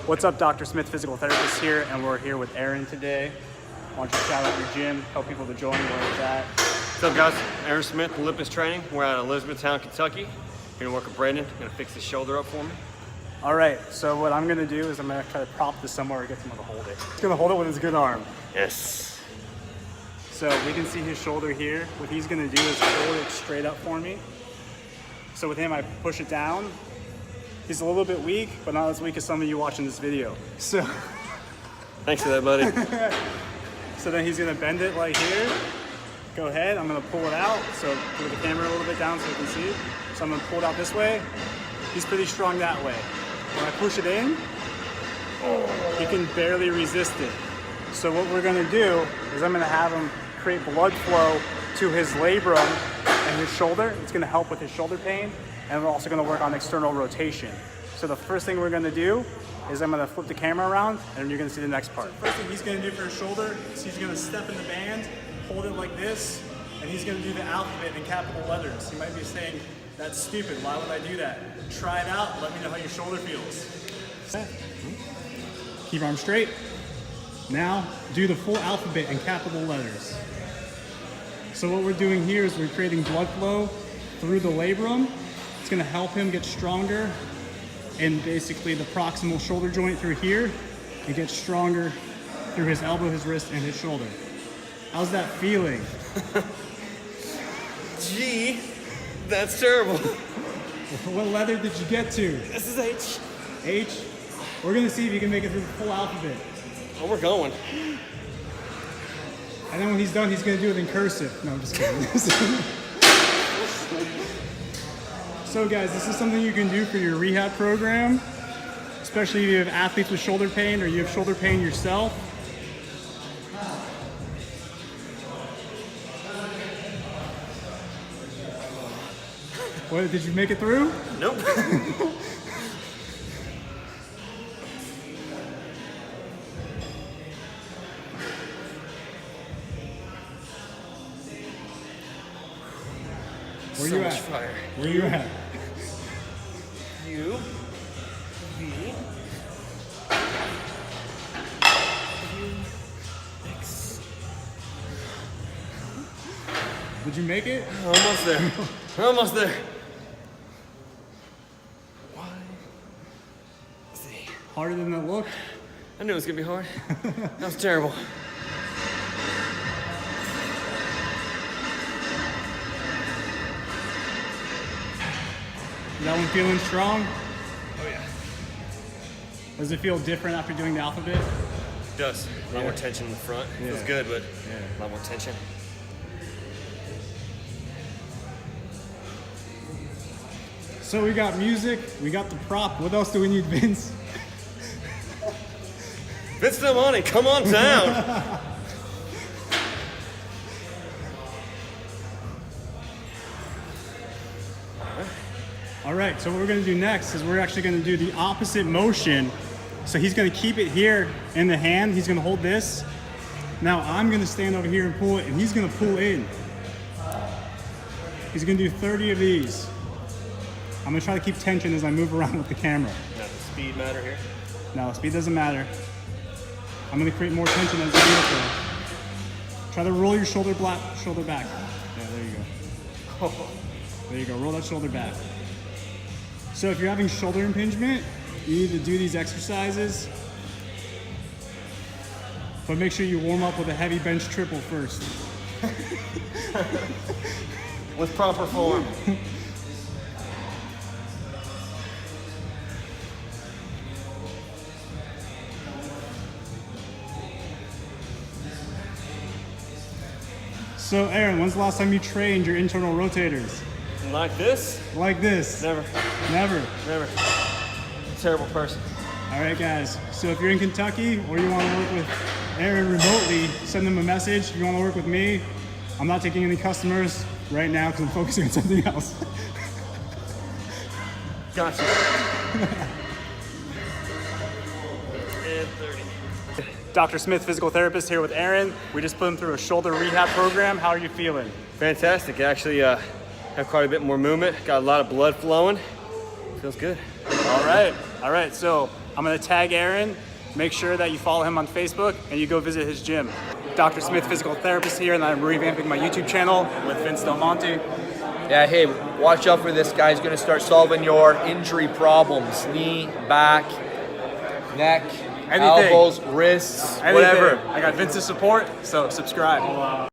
What's up, Dr. Smith, physical therapist here, and we're here with Aaron today. Why don't you shout out your gym, tell people to join, where it's at. What's up, guys? Aaron Smith, Olympus Training. We're out of Elizabethtown, Kentucky. Here to work with Brandon. Gonna fix his shoulder up for me. All right, so what I'm gonna do is I'm gonna try to prop this somewhere or get someone to hold it. He's gonna hold it with his good arm. Yes. So we can see his shoulder here. What he's gonna do is hold it straight up for me. So with him, I push it down. He's a little bit weak, but not as weak as some of you watching this video. So, Thanks for that, buddy. so then he's gonna bend it like here. Go ahead, I'm gonna pull it out. So put the camera a little bit down so you can see. So I'm gonna pull it out this way. He's pretty strong that way. When I push it in, he can barely resist it. So what we're gonna do is I'm gonna have him create blood flow to his labrum and his shoulder. It's gonna help with his shoulder pain, and we're also gonna work on external rotation. So the first thing we're gonna do is I'm gonna flip the camera around, and you're gonna see the next part. First thing he's gonna do for his shoulder is he's gonna step in the band, hold it like this, and he's gonna do the alphabet in capital letters. You might be saying, that's stupid, why would I do that? Try it out, let me know how your shoulder feels. Keep arms straight. Now, do the full alphabet in capital letters. So what we're doing here is we're creating blood flow through the labrum. It's gonna help him get stronger, and basically the proximal shoulder joint through here, and get stronger through his elbow, his wrist, and his shoulder. How's that feeling? Gee, that's terrible. What letter did you get to? This is H. H? We're gonna see if you can make it through the full alphabet. Oh, we're going. And then when he's done, he's gonna do it in cursive. No, I'm just kidding. So guys, this is something you can do for your rehab program, especially if you have athletes with shoulder pain or you have shoulder pain yourself. What, did you make it through? Nope. Where So you much at? fire. Where you at? U, V, X. Did you make it? Almost there. We're almost there. Y, Z. Harder than it looked? I knew it was gonna be hard. That was terrible. Is that one feeling strong? Oh yeah. Does it feel different after doing the alphabet? It does. A lot more tension in the front. It feels good, but a lot more tension. So we got music, we got the prop. What else do we need, Vince? Vince Del Monte, come on down. All right, so what we're gonna do next is we're actually gonna do the opposite motion. So he's gonna keep it here in the hand. He's gonna hold this. Now I'm gonna stand over here and pull it, and he's gonna pull in. He's gonna do 30 of these. I'm gonna try to keep tension as I move around with the camera. Does the speed matter here? No, speed doesn't matter. I'm gonna create more tension as I do it. Try to roll your shoulder back. Yeah, there you go. There you go, roll that shoulder back. So if you're having shoulder impingement, you need to do these exercises, but make sure you warm up with a heavy bench triple first. With proper form. So Aaron, when's the last time you trained your internal rotators? Like this? Like this? Never. Never? Never. Terrible person. All right, guys. So if you're in Kentucky or you want to work with Aaron remotely, send them a message. If you want to work with me, I'm not taking any customers right now because I'm focusing on something else. Gotcha. And 30. Dr. Smith, physical therapist, here with Aaron. We just put him through a shoulder rehab program. How are you feeling? Fantastic. Actually, have quite a bit more movement. Got a lot of blood flowing. Feels good. All right. All right, so I'm gonna tag Aaron. Make sure that you follow him on Facebook and you go visit his gym. Dr. Smith, physical therapist here, and I'm revamping my YouTube channel with Vince Del Monte. Yeah, hey, watch out for this guy. He's going to start solving your injury problems. Knee, back, neck, elbows, wrists, Anything. whatever. I got Vince's support, so subscribe.